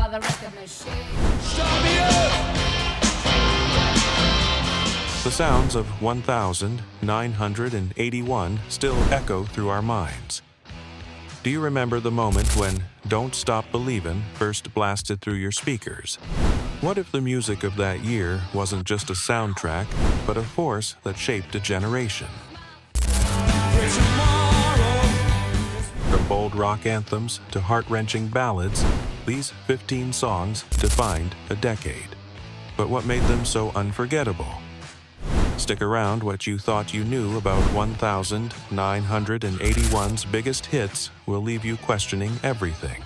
by the record machine. The sounds of 1981 still echo through our minds. Do you remember the moment when Don't Stop Believin' first blasted through your speakers? What if the music of that year wasn't just a soundtrack, but a force that shaped a generation? From bold rock anthems to heart-wrenching ballads, these 15 songs defined a decade. But what made them so unforgettable? Stick around. What you thought you knew about 1981's biggest hits will leave you questioning everything.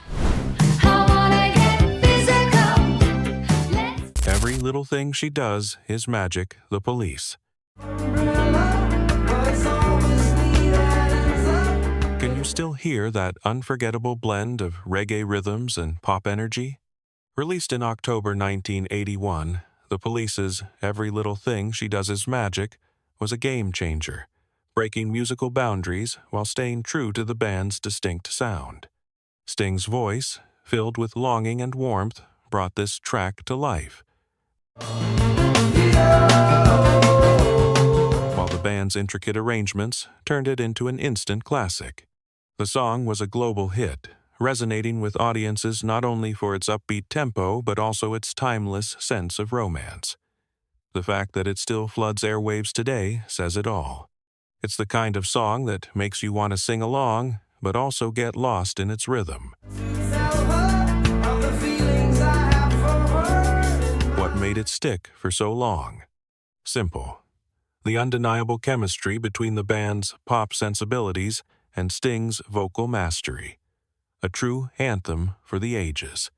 Every Little Thing She Does is Magic, the Police. Can you still hear that unforgettable blend of reggae rhythms and pop energy? Released in October 1981, The Police's Every Little Thing She Does Is Magic was a game changer, breaking musical boundaries while staying true to the band's distinct sound. Sting's voice, filled with longing and warmth, brought this track to life, while the band's intricate arrangements turned it into an instant classic. The song was a global hit, resonating with audiences not only for its upbeat tempo but also its timeless sense of romance. The fact that it still floods airwaves today says it all. It's the kind of song that makes you want to sing along, but also get lost in its rhythm. What made it stick for so long? Simple. The undeniable chemistry between the band's pop sensibilities and Sting's vocal mastery. A true anthem for the ages.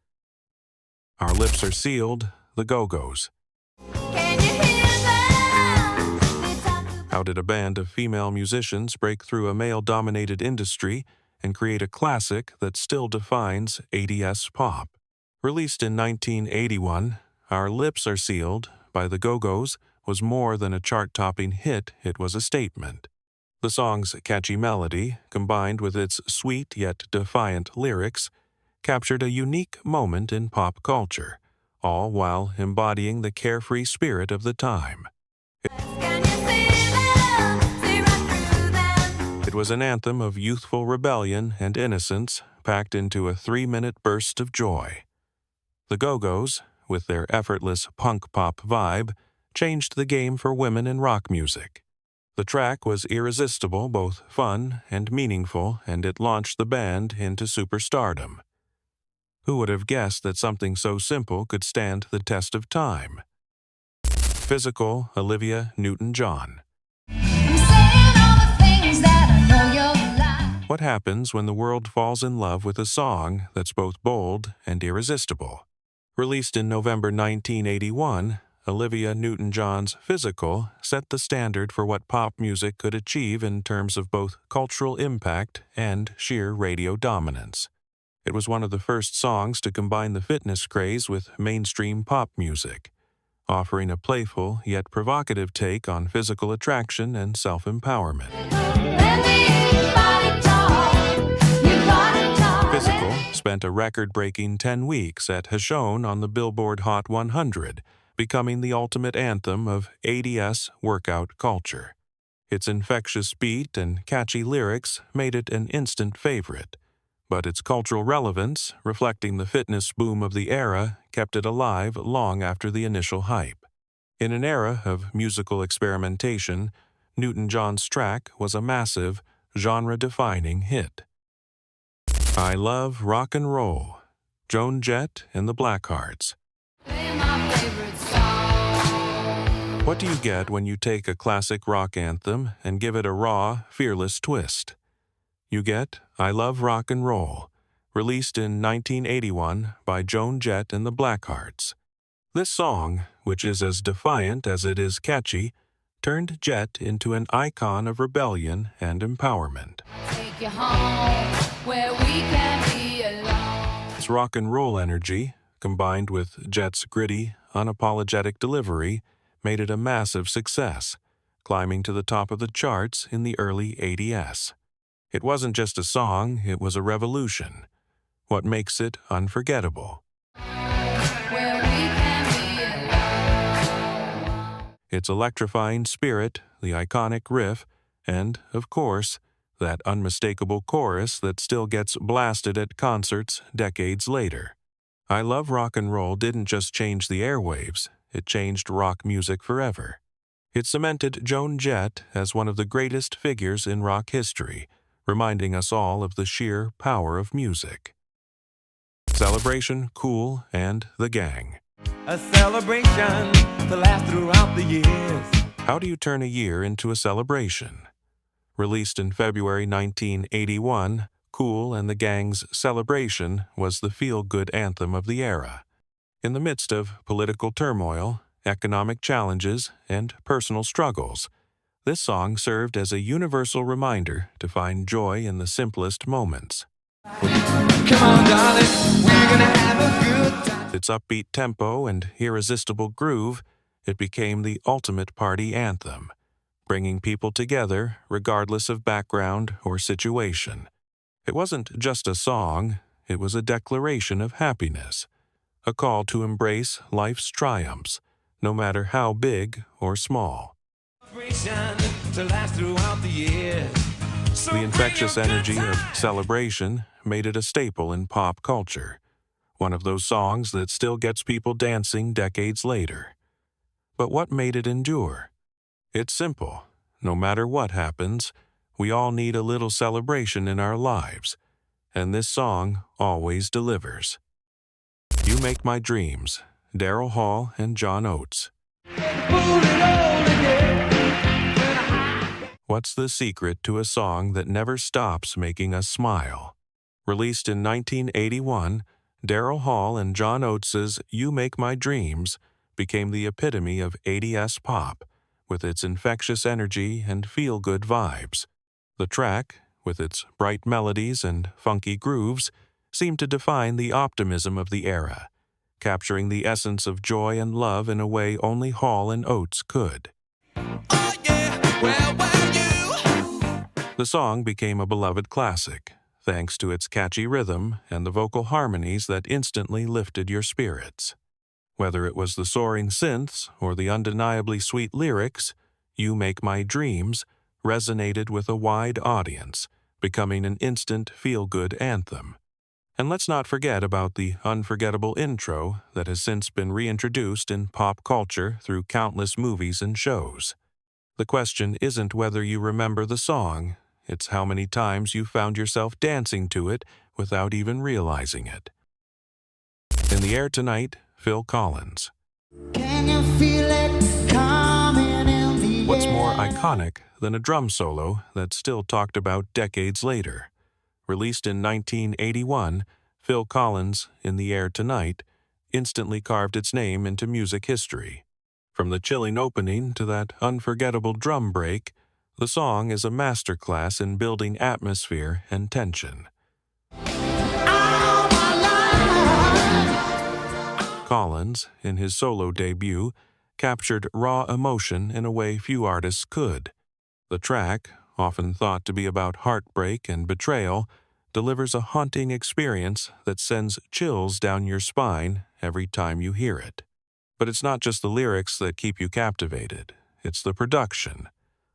Our Lips Are Sealed, the Go-Go's. How did a band of female musicians break through a male-dominated industry and create a classic that still defines 80s pop? Released in 1981, Our Lips Are Sealed by the Go-Go's was more than a chart-topping hit, it was a statement. The song's catchy melody, combined with its sweet yet defiant lyrics, captured a unique moment in pop culture, all while embodying the carefree spirit of the time. It was an anthem of youthful rebellion and innocence packed into a 3-minute burst of joy. The Go-Go's, with their effortless punk-pop vibe, changed the game for women in rock music. The track was irresistible, both fun and meaningful, and it launched the band into superstardom. Who would have guessed that something so simple could stand the test of time? Physical Olivia Newton-John. What happens when the world falls in love with a song that's both bold and irresistible? Released in November 1981, Olivia Newton-John's Physical set the standard for what pop music could achieve in terms of both cultural impact and sheer radio dominance. It was one of the first songs to combine the fitness craze with mainstream pop music, offering a playful yet provocative take on physical attraction and self-empowerment. Physical spent a record-breaking 10 weeks at Hashone on the Billboard Hot 100, becoming the ultimate anthem of 80s workout culture. Its infectious beat and catchy lyrics made it an instant favorite, but its cultural relevance, reflecting the fitness boom of the era, kept it alive long after the initial hype. In an era of musical experimentation, Newton-John's track was a massive, genre-defining hit. I Love Rock and Roll, Joan Jett and the Blackhearts. What do you get when you take a classic rock anthem and give it a raw, fearless twist? You get I Love Rock and Roll, released in 1981 by Joan Jett and the Blackhearts. This song, which is as defiant as it is catchy, turned Jett into an icon of rebellion and empowerment. Take you home where we can be alone. Its rock and roll energy, combined with Jett's gritty, unapologetic delivery, made it a massive success, climbing to the top of the charts in the early 80s. It wasn't just a song, it was a revolution. What makes it unforgettable? where we can be alone. Its electrifying spirit, the iconic riff, and, of course, that unmistakable chorus that still gets blasted at concerts decades later. I Love Rock and Roll didn't just change the airwaves, it changed rock music forever. It cemented Joan Jett as one of the greatest figures in rock history, reminding us all of the sheer power of music. Celebration, Kool, and the Gang. A celebration to last throughout the years. How do you turn a year into a celebration? Released in February 1981, Kool and the Gang's Celebration was the feel-good anthem of the era. In the midst of political turmoil, economic challenges, and personal struggles, this song served as a universal reminder to find joy in the simplest moments. Come on, darling, we're gonna have a good time. With its upbeat tempo and irresistible groove, it became the ultimate party anthem, bringing people together regardless of background or situation. It wasn't just a song, it was a declaration of happiness, a call to embrace life's triumphs, no matter how big or small. To last throughout the years. So The infectious bring your energy good of times. Celebration made it a staple in pop culture, one of those songs that still gets people dancing decades later. But what made it endure? It's simple. No matter what happens, we all need a little celebration in our lives, and this song always delivers. You Make My Dreams, Daryl Hall and John Oates. What's the secret to a song that never stops making us smile? Released in 1981, Daryl Hall and John Oates' You Make My Dreams became the epitome of 80s pop, with its infectious energy and feel-good vibes. The track, with its bright melodies and funky grooves, seemed to define the optimism of the era, capturing the essence of joy and love in a way only Hall and Oates could. Oh yeah, well, you. The song became a beloved classic, thanks to its catchy rhythm and the vocal harmonies that instantly lifted your spirits. Whether it was the soaring synths or the undeniably sweet lyrics, You Make My Dreams resonated with a wide audience, becoming an instant feel-good anthem. And let's not forget about the unforgettable intro that has since been reintroduced in pop culture through countless movies and shows. The question isn't whether you remember the song, it's how many times you found yourself dancing to it without even realizing it. In the Air Tonight, Phil Collins. Can you feel it coming in the What's air? more iconic than a drum solo that's still talked about decades later? Released in 1981, Phil Collins' In the Air Tonight instantly carved its name into music history. From the chilling opening to that unforgettable drum break, the song is a masterclass in building atmosphere and tension. Collins, in his solo debut, captured raw emotion in a way few artists could. The track, often thought to be about heartbreak and betrayal, delivers a haunting experience that sends chills down your spine every time you hear it. But it's not just the lyrics that keep you captivated, it's the production,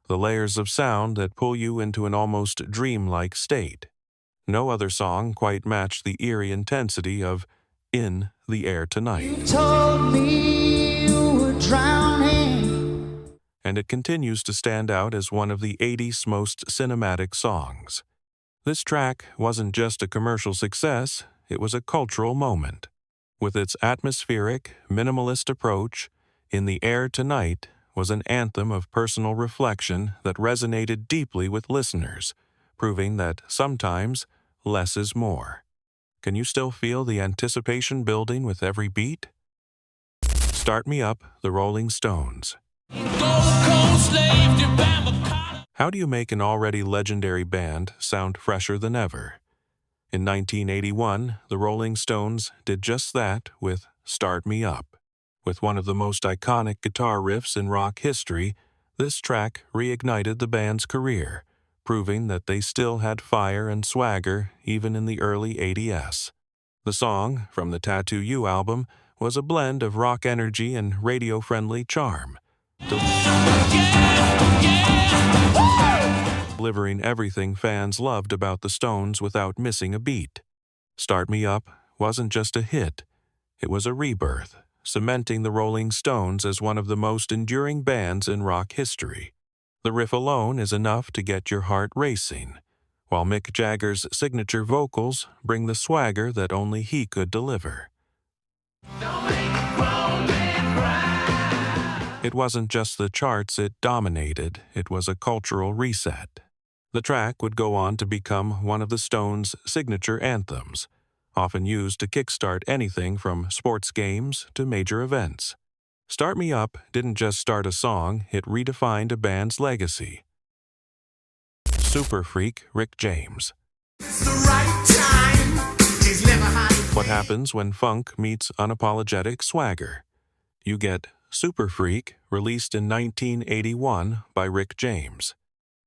the layers of sound that pull you into an almost dreamlike state. No other song quite matched the eerie intensity of In the Air Tonight. Told me you were drowning. And it continues to stand out as one of the 80s most cinematic songs. This track wasn't just a commercial success, it was a cultural moment. With its atmospheric, minimalist approach, In the Air Tonight was an anthem of personal reflection that resonated deeply with listeners, proving that sometimes less is more. Can you still feel the anticipation building with every beat? Start Me Up, the Rolling Stones. How do you make an already legendary band sound fresher than ever? In 1981, the Rolling Stones did just that with Start Me Up. With one of the most iconic guitar riffs in rock history, this track reignited the band's career, proving that they still had fire and swagger even in the early 80s. The song, from the Tattoo You album, was a blend of rock energy and radio-friendly charm, delivering everything fans loved about the Stones without missing a beat. Start Me Up wasn't just a hit, it was a rebirth, cementing the Rolling Stones as one of the most enduring bands in rock history. The riff alone is enough to get your heart racing, while Mick Jagger's signature vocals bring the swagger that only he could deliver. It wasn't just the charts it dominated, it was a cultural reset. The track would go on to become one of the Stones' signature anthems, often used to kickstart anything from sports games to major events. Start Me Up didn't just start a song, it redefined a band's legacy. Super freak Rick James. What happens when funk meets unapologetic swagger? You get Super Freak, released in 1981 by Rick James.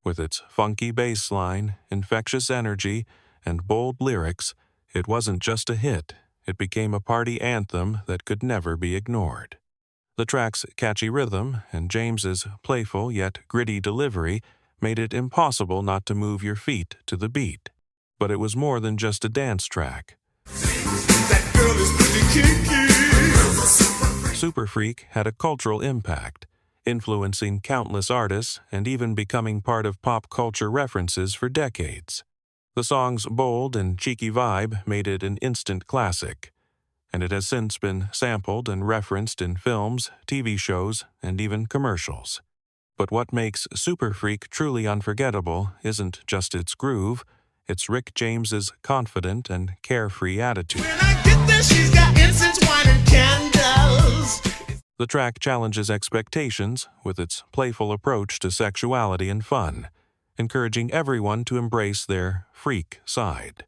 With its funky bass line, infectious energy, and bold lyrics, it wasn't just a hit, it became a party anthem that could never be ignored. The track's catchy rhythm and James's playful yet gritty delivery made it impossible not to move your feet to the beat. But it was more than just a dance track. That girl is pretty kinky. Super Freak had a cultural impact, influencing countless artists and even becoming part of pop culture references for decades. The song's bold and cheeky vibe made it an instant classic, and it has since been sampled and referenced in films, TV shows, and even commercials. But what makes Super Freak truly unforgettable isn't just its groove, it's Rick James's confident and carefree attitude. When I get there, she's got incense, wine, and candles. The track challenges expectations with its playful approach to sexuality and fun, encouraging everyone to embrace their freak side.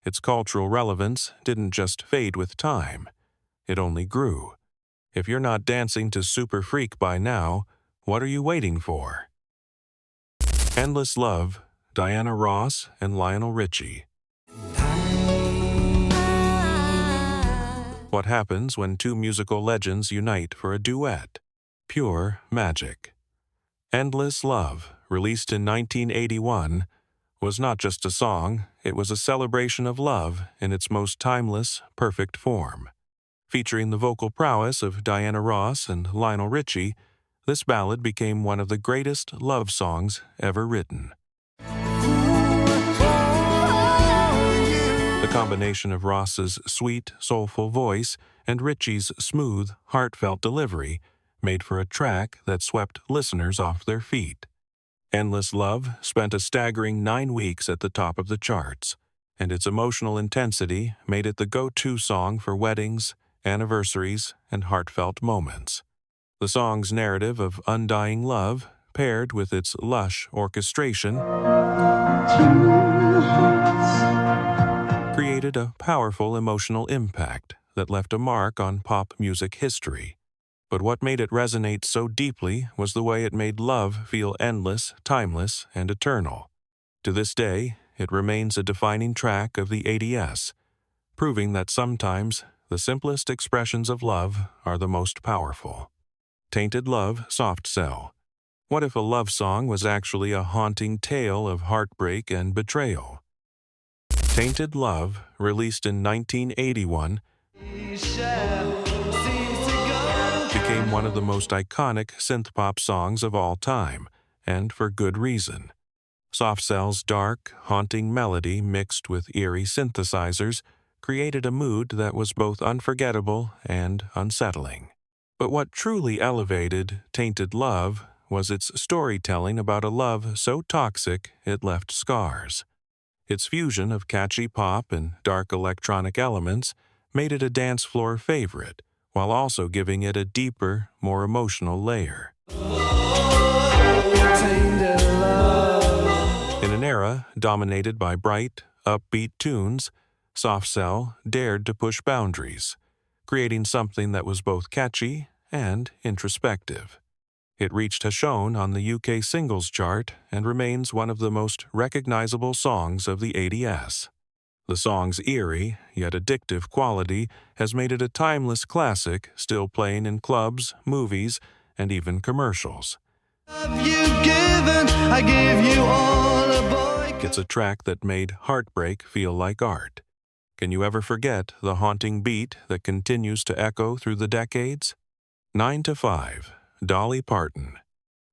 Its cultural relevance didn't just fade with time, it only grew. If you're not dancing to Super Freak by now, what are you waiting for? Endless Love, Diana Ross and Lionel Richie. What happens when two musical legends unite for a duet? Pure magic. Endless Love, released in 1981, was not just a song, it was a celebration of love in its most timeless, perfect form. Featuring the vocal prowess of Diana Ross and Lionel Richie, this ballad became one of the greatest love songs ever written. The combination of Ross's sweet, soulful voice and Richie's smooth, heartfelt delivery made for a track that swept listeners off their feet. Endless Love spent a staggering 9 weeks at the top of the charts, and its emotional intensity made it the go-to song for weddings, anniversaries, and heartfelt moments. The song's narrative of undying love, paired with its lush orchestration, created a powerful emotional impact that left a mark on pop music history. But what made it resonate so deeply was the way it made love feel endless, timeless, and eternal. To this day, it remains a defining track of the 80s, proving that sometimes the simplest expressions of love are the most powerful. Tainted Love, Soft Cell. What if a love song was actually a haunting tale of heartbreak and betrayal? Tainted Love, released in 1981, became one of the most iconic synth-pop songs of all time, and for good reason. Soft Cell's dark, haunting melody mixed with eerie synthesizers created a mood that was both unforgettable and unsettling. But what truly elevated Tainted Love was its storytelling about a love so toxic it left scars. Its fusion of catchy pop and dark electronic elements made it a dance floor favorite, while also giving it a deeper, more emotional layer. In an era dominated by bright, upbeat tunes, Soft Cell dared to push boundaries, creating something that was both catchy and introspective. It reached Hashone on the UK singles chart and remains one of the most recognizable songs of the 80s. The song's eerie, yet addictive quality has made it a timeless classic, still playing in clubs, movies, and even commercials. Have you given? I give you all a boy. It's a track that made heartbreak feel like art. Can you ever forget the haunting beat that continues to echo through the decades? 9 to 5, Dolly Parton.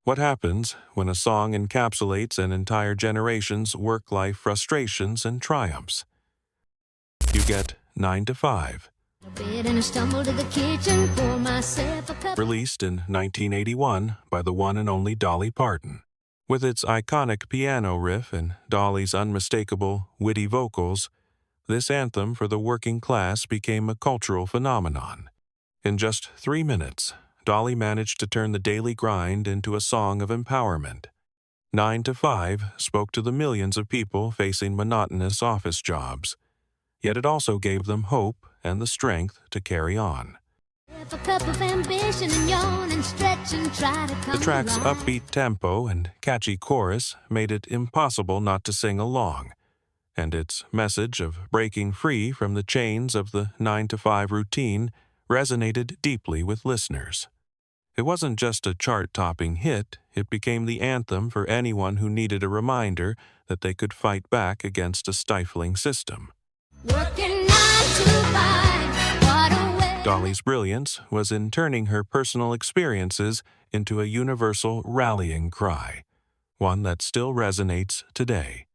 What happens when a song encapsulates an entire generation's work-life frustrations and triumphs? You get 9 to 5. Released in 1981 by the one and only Dolly Parton. With its iconic piano riff and Dolly's unmistakable, witty vocals, this anthem for the working class became a cultural phenomenon. In just 3 minutes, Dolly managed to turn the daily grind into a song of empowerment. 9 to 5 spoke to the millions of people facing monotonous office jobs. Yet it also gave them hope and the strength to carry on. The track's upbeat tempo and catchy chorus made it impossible not to sing along, and its message of breaking free from the chains of the 9 to 5 routine resonated deeply with listeners. It wasn't just a chart-topping hit, it became the anthem for anyone who needed a reminder that they could fight back against a stifling system. Dolly's brilliance was in turning her personal experiences into a universal rallying cry, one that still resonates today.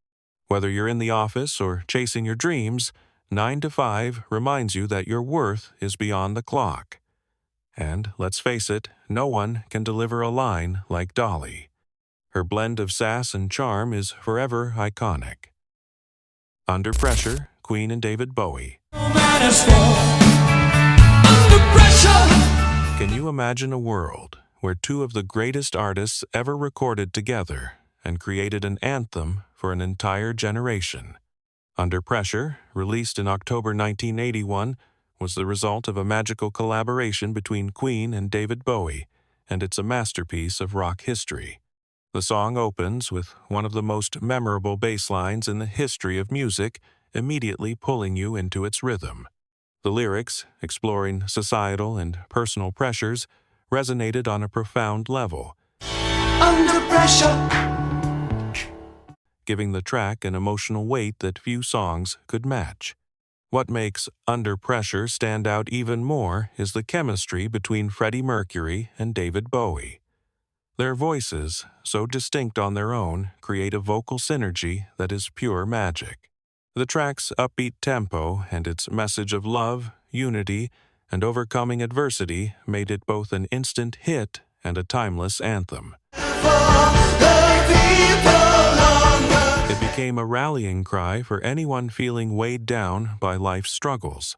Whether you're in the office or chasing your dreams, 9 to 5 reminds you that your worth is beyond the clock. And, let's face it, no one can deliver a line like Dolly. Her blend of sass and charm is forever iconic. Under Pressure, Queen and David Bowie. Can you imagine a world where two of the greatest artists ever recorded together and created an anthem for an entire generation? Under Pressure, released in October 1981, was the result of a magical collaboration between Queen and David Bowie, and it's a masterpiece of rock history. The song opens with one of the most memorable bass lines in the history of music, immediately pulling you into its rhythm. The lyrics, exploring societal and personal pressures, resonated on a profound level. Under pressure. Giving the track an emotional weight that few songs could match. What makes Under Pressure stand out even more is the chemistry between Freddie Mercury and David Bowie. Their voices, so distinct on their own, create a vocal synergy that is pure magic. The track's upbeat tempo and its message of love, unity, and overcoming adversity made it both an instant hit and a timeless anthem. It became a rallying cry for anyone feeling weighed down by life's struggles.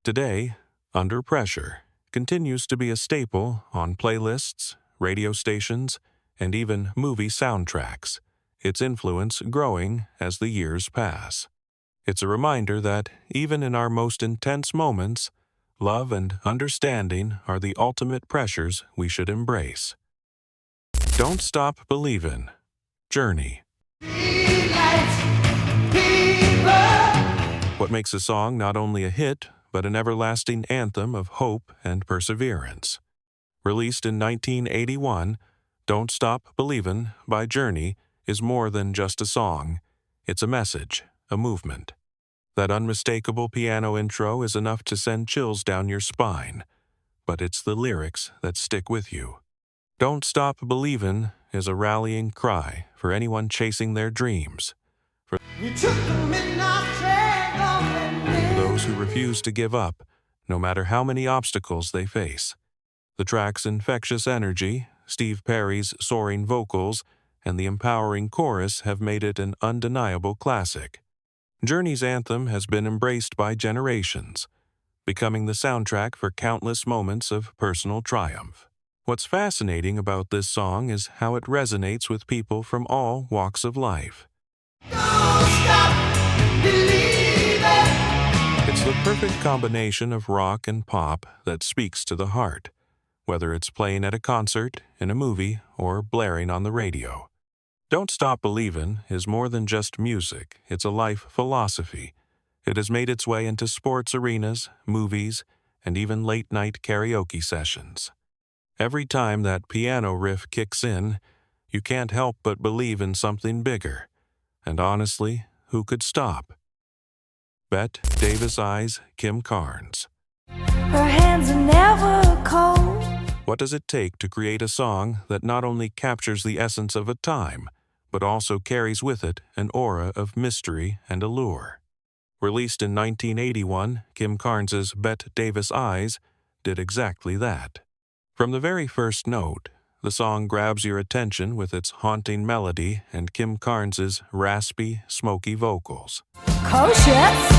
Today, Under Pressure continues to be a staple on playlists, radio stations, and even movie soundtracks, its influence growing as the years pass. It's a reminder that, even in our most intense moments, love and understanding are the ultimate pressures we should embrace. Don't Stop Believin', Journey. What makes a song not only a hit, but an everlasting anthem of hope and perseverance. Released in 1981, Don't Stop Believin' by Journey is more than just a song. It's a message, a movement. That unmistakable piano intro is enough to send chills down your spine, but it's the lyrics that stick with you. Don't Stop Believin' is a rallying cry for anyone chasing their dreams, for those who refuse to give up, no matter how many obstacles they face. The track's infectious energy, Steve Perry's soaring vocals, and the empowering chorus have made it an undeniable classic. Journey's anthem has been embraced by generations, becoming the soundtrack for countless moments of personal triumph. What's fascinating about this song is how it resonates with people from all walks of life. Don't stop believing. It's the perfect combination of rock and pop that speaks to the heart, whether it's playing at a concert, in a movie, or blaring on the radio. Don't Stop Believin' is more than just music, it's a life philosophy. It has made its way into sports arenas, movies, and even late-night karaoke sessions. Every time that piano riff kicks in, you can't help but believe in something bigger. And honestly, who could stop? Bette Davis Eyes, Kim Carnes. Her hands are never cold. What does it take to create a song that not only captures the essence of a time, but also carries with it an aura of mystery and allure? Released in 1981, Kim Carnes's Bette Davis Eyes did exactly that. From the very first note, the song grabs your attention with its haunting melody and Kim Carnes's raspy, smoky vocals. Cautious,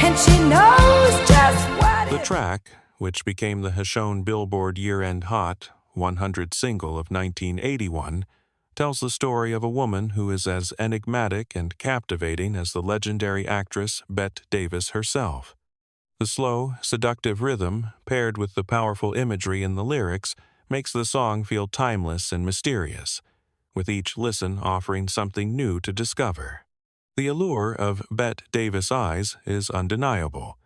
and she knows just what The track, which became the Hashone Billboard Year-End Hot 100 single of 1981, tells the story of a woman who is as enigmatic and captivating as the legendary actress Bette Davis herself. The slow, seductive rhythm, paired with the powerful imagery in the lyrics, makes the song feel timeless and mysterious, with each listen offering something new to discover. The allure of Bette Davis Eyes is undeniable,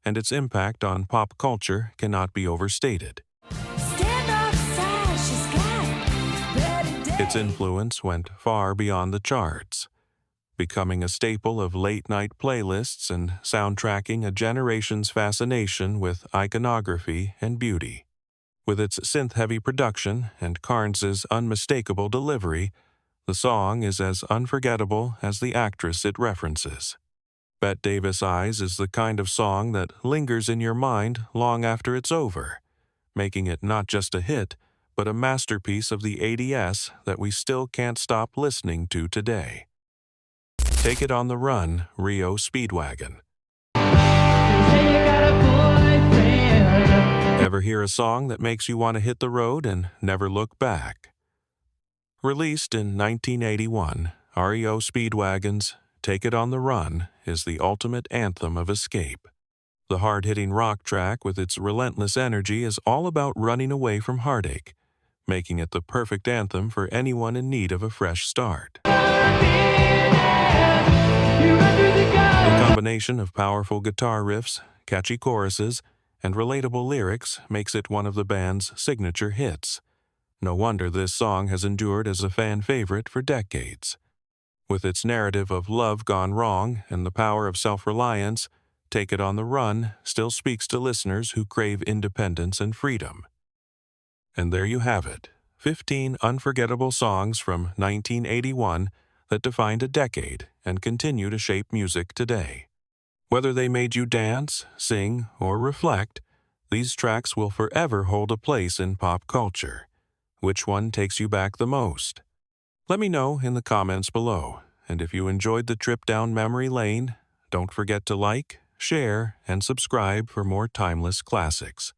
and its impact on pop culture cannot be overstated. Its influence went far beyond the charts, becoming a staple of late-night playlists and soundtracking a generation's fascination with iconography and beauty. With its synth-heavy production and Carnes's unmistakable delivery, the song is as unforgettable as the actress it references. Bette Davis Eyes is the kind of song that lingers in your mind long after it's over, making it not just a hit, but a masterpiece of the 80s that we still can't stop listening to today. Take It on the Run, REO Speedwagon. Ever hear a song that makes you want to hit the road and never look back? Released in 1981, REO Speedwagon's Take It on the Run is the ultimate anthem of escape. The hard-hitting rock track with its relentless energy is all about running away from heartache, making it the perfect anthem for anyone in need of a fresh start. The combination of powerful guitar riffs, catchy choruses, and relatable lyrics makes it one of the band's signature hits. No wonder this song has endured as a fan favorite for decades. With its narrative of love gone wrong and the power of self-reliance, Take It on the Run still speaks to listeners who crave independence and freedom. And there you have it, 15 unforgettable songs from 1981 that defined a decade and continue to shape music today. Whether they made you dance, sing, or reflect, these tracks will forever hold a place in pop culture. Which one takes you back the most? Let me know in the comments below, and if you enjoyed the trip down memory lane, don't forget to like, share, and subscribe for more timeless classics.